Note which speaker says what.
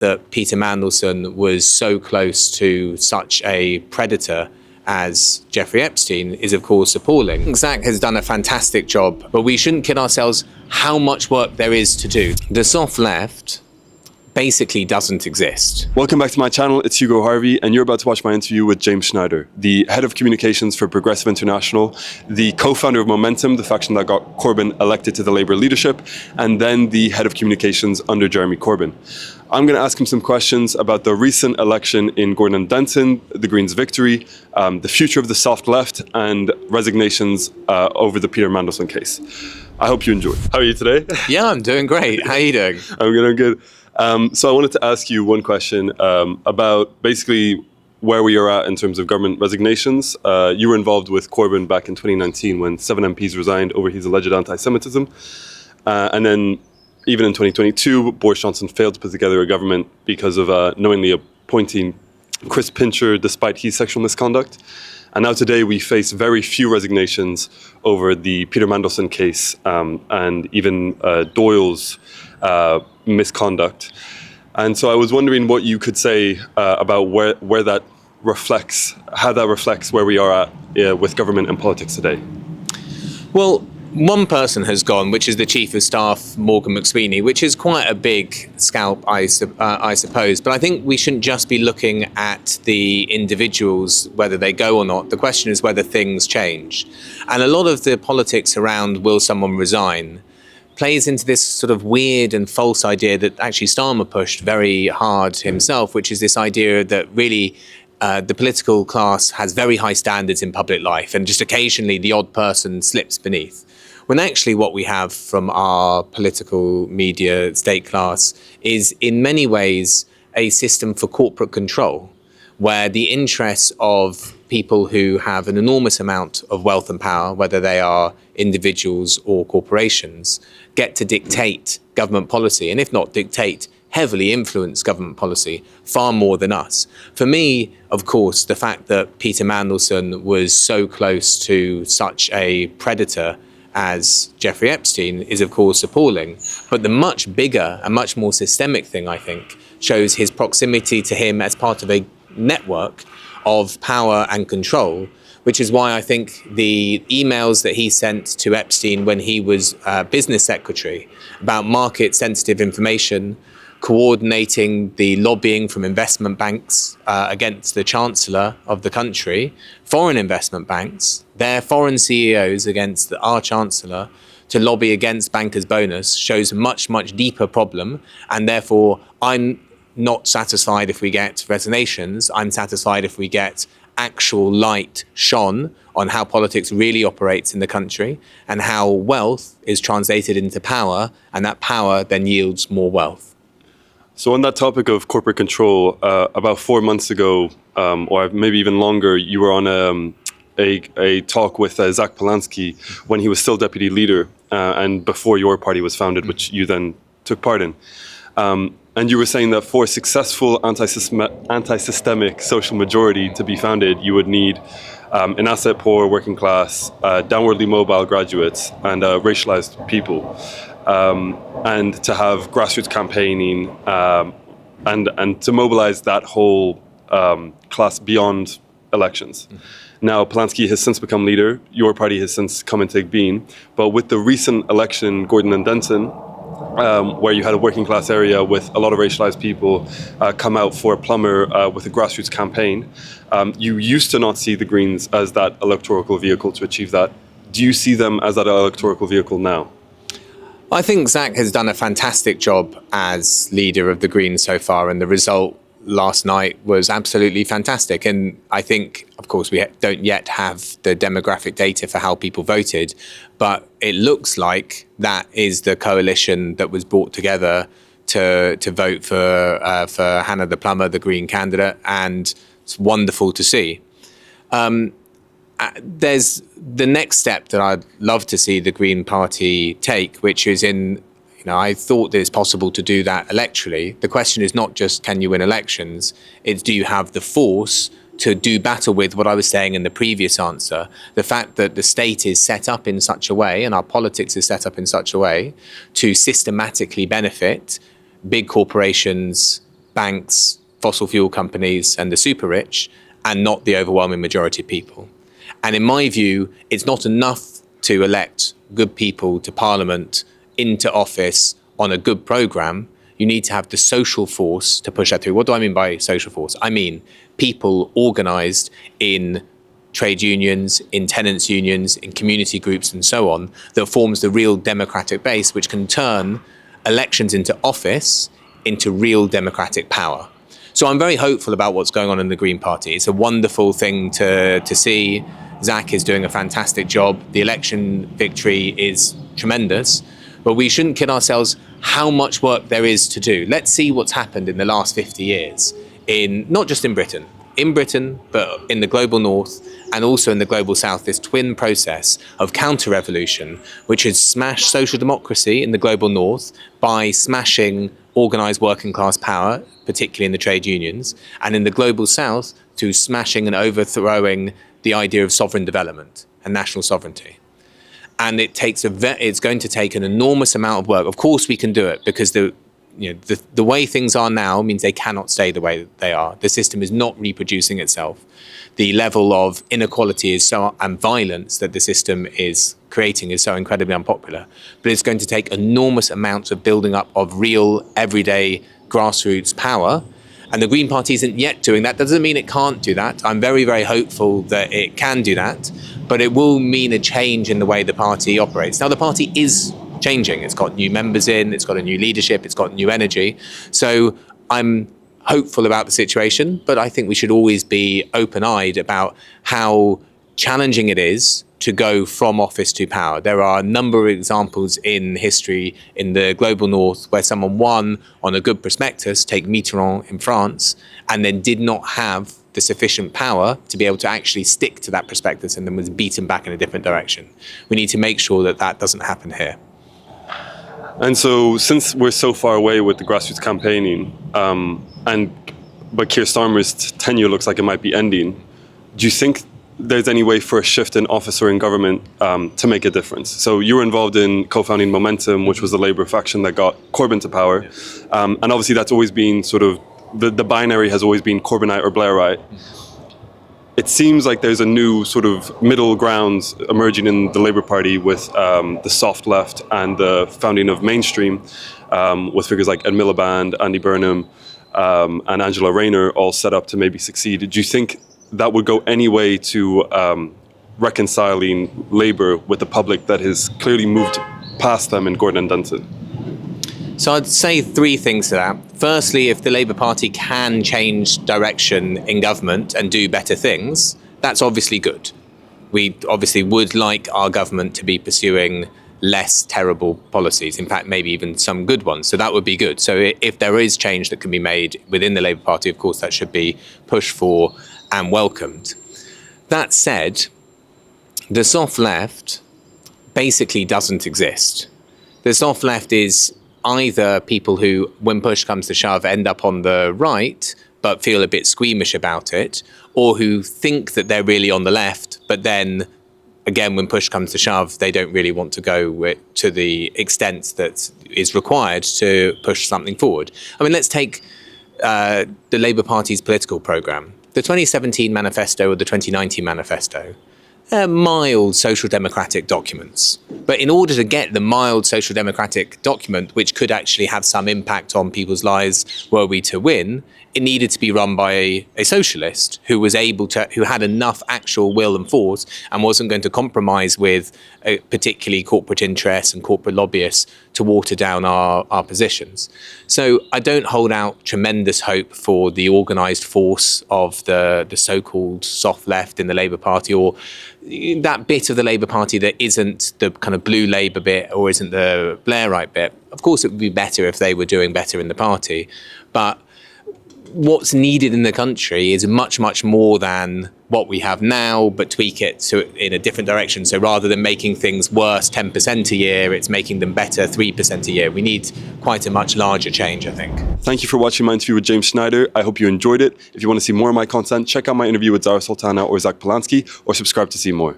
Speaker 1: that Peter Mandelson was so close to such a predator as Jeffrey Epstein is, of course, appalling. Zack has done a fantastic job, but we shouldn't kid ourselves how much work there is to do. The soft left basically doesn't exist.
Speaker 2: Welcome back to my channel, it's Hugo Harvey, and you're about to watch my interview with James Schneider, the head of communications for Progressive International, the co-founder of Momentum, the faction that got Corbyn elected to the Labour leadership, and then the head of communications under Jeremy Corbyn. I'm going to ask him some questions about the recent election in Gorton and Denton, the Greens' victory, the future of the soft left, and resignations over the Peter Mandelson case. I hope you enjoy. How are you today?
Speaker 1: Yeah, I'm doing great. How are you doing?
Speaker 2: I'm good. So I wanted to ask you one question about basically where we are at in terms of government resignations. You were involved with Corbyn back in 2019 when 7 MPs resigned over his alleged anti-Semitism. And then even in 2022, Boris Johnson failed to put together a government because of knowingly appointing Chris Pincher despite his sexual misconduct. And now today we face very few resignations over the Peter Mandelson case and even Doyle's misconduct. And so I was wondering what you could say about where that reflects, how that reflects where we are at with government and politics today.
Speaker 1: Well, one person has gone, which is the Chief of Staff, Morgan McSweeney, which is quite a big scalp, I suppose. But I think we shouldn't just be looking at the individuals, whether they go or not. The question is whether things change. And a lot of the politics around will someone resign plays into this sort of weird and false idea that actually Starmer pushed very hard himself, which is this idea that really the political class has very high standards in public life and just occasionally the odd person slips beneath. When actually what we have from our political media state class is in many ways a system for corporate control, where the interests of people who have an enormous amount of wealth and power, whether they are individuals or corporations, get to dictate government policy, and if not dictate, heavily influence government policy far more than us. For me, of course, the fact that Peter Mandelson was so close to such a predator as Jeffrey Epstein is, of course, appalling. But the much bigger and much more systemic thing, I think, shows his proximity to him as part of a network of power and control, which is why I think the emails that he sent to Epstein when he was business secretary about market-sensitive information, coordinating the lobbying from investment banks against the Chancellor of the country, foreign investment banks, their foreign CEOs against our Chancellor, to lobby against bankers' bonus shows a much, much deeper problem. And therefore, I'm not satisfied if we get resignations. I'm satisfied if we get actual light shone on how politics really operates in the country and how wealth is translated into power, and that power then yields more wealth.
Speaker 2: So on that topic of corporate control, about 4 months ago, or maybe even longer, you were on a talk with Zack Polanski when he was still deputy leader and before your party was founded, which you then took part in. And you were saying that for a successful anti-systemic social majority to be founded, you would need an asset-poor working class, downwardly mobile graduates, and racialized people. And to have grassroots campaigning and to mobilize that whole class beyond elections. Now, Polanski has since become leader. Your party has since come into being. But with the recent election, Gorton and Denton, where you had a working class area with a lot of racialized people come out for a plumber with a grassroots campaign, you used to not see the Greens as that electoral vehicle to achieve that. Do you see them as that electoral vehicle now?
Speaker 1: I think Zack has done a fantastic job as leader of the Greens so far, and the result last night was absolutely fantastic. And I think, of course, we don't yet have the demographic data for how people voted, but it looks like that is the coalition that was brought together to vote for Hannah the plumber, the Green candidate, and it's wonderful to see. There's the next step that I'd love to see the Green Party take, which is I thought that it's possible to do that electorally. The question is not just can you win elections, it's do you have the force to do battle with what I was saying in the previous answer, the fact that the state is set up in such a way and our politics is set up in such a way to systematically benefit big corporations, banks, fossil fuel companies, and the super rich, and not the overwhelming majority of people. And in my view, it's not enough to elect good people to Parliament into office on a good programme. You need to have the social force to push that through. What do I mean by social force? I mean people organised in trade unions, in tenants' unions, in community groups and so on, that forms the real democratic base which can turn elections into office into real democratic power. So I'm very hopeful about what's going on in the Green Party. It's a wonderful thing to see. Zack is doing a fantastic job. The election victory is tremendous, but we shouldn't kid ourselves how much work there is to do. Let's see what's happened in the last 50 years, not just in Britain, but in the global north and also in the global south, this twin process of counter-revolution, which has smashed social democracy in the global north by smashing organised working class power, particularly in the trade unions, and in the global south to smashing and overthrowing the idea of sovereign development and national sovereignty. And it's going to take an enormous amount of work. Of course we can do it, because the way things are now means they cannot stay the way they are. The system is not reproducing itself. The level of inequality and violence that the system is creating is so incredibly unpopular. But it's going to take enormous amounts of building up of real, everyday grassroots power. And the Green Party isn't yet doing that. That doesn't mean it can't do that. I'm very, very hopeful that it can do that. But it will mean a change in the way the party operates. Now, the party is changing. It's got new members in, it's got a new leadership, it's got new energy. So I'm hopeful about the situation, but I think we should always be open-eyed about how challenging it is to go from office to power. There are a number of examples in history in the global north where someone won on a good prospectus, take Mitterrand in France, and then did not have the sufficient power to be able to actually stick to that prospectus and then was beaten back in a different direction. We need to make sure that that doesn't happen here.
Speaker 2: And so, since we're so far away with the grassroots campaigning, but Keir Starmer's tenure looks like it might be ending, do you think there's any way for a shift in office or in government to make a difference? So you were involved in co-founding Momentum, which was the Labour faction that got Corbyn to power. And obviously that's always been sort of, the binary has always been Corbynite or Blairite. It seems like there's a new sort of middle ground emerging in the Labour Party with the soft left and the founding of Mainstream, with figures like Ed Miliband, Andy Burnham, and Angela Rayner all set up to maybe succeed. Do you think that would go any way to reconciling Labour with the public that has clearly moved past them in Gorton and Denton?
Speaker 1: So I'd say three things to that. Firstly, if the Labour Party can change direction in government and do better things, that's obviously good. We obviously would like our government to be pursuing less terrible policies, in fact, maybe even some good ones. So that would be good. So if there is change that can be made within the Labour Party, of course, that should be pushed for and welcomed. That said, the soft left basically doesn't exist. The soft left is either people who, when push comes to shove, end up on the right but feel a bit squeamish about it, or who think that they're really on the left, but then, again, when push comes to shove, they don't really want to go to the extent that is required to push something forward. I mean, let's take the Labour Party's political programme. The 2017 manifesto or the 2019 manifesto, they're mild social democratic documents. But in order to get the mild social democratic document, which could actually have some impact on people's lives were we to win, it needed to be run by a socialist who was who had enough actual will and force and wasn't going to compromise with particularly corporate interests and corporate lobbyists to water down our positions. So I don't hold out tremendous hope for the organised force of the so-called soft left in the Labour Party, or that bit of the Labour Party that isn't the kind of blue Labour bit or isn't the Blairite bit. Of course, it would be better if they were doing better in the party, but what's needed in the country is much, much more than what we have now, but tweak it in a different direction. So rather than making things worse 10% a year, it's making them better 3% a year. We need quite a much larger change, I think.
Speaker 2: Thank you for watching my interview with James Schneider. I hope you enjoyed it. If you want to see more of my content, check out my interview with Zara Sultana or Zack Polanski, or subscribe to see more.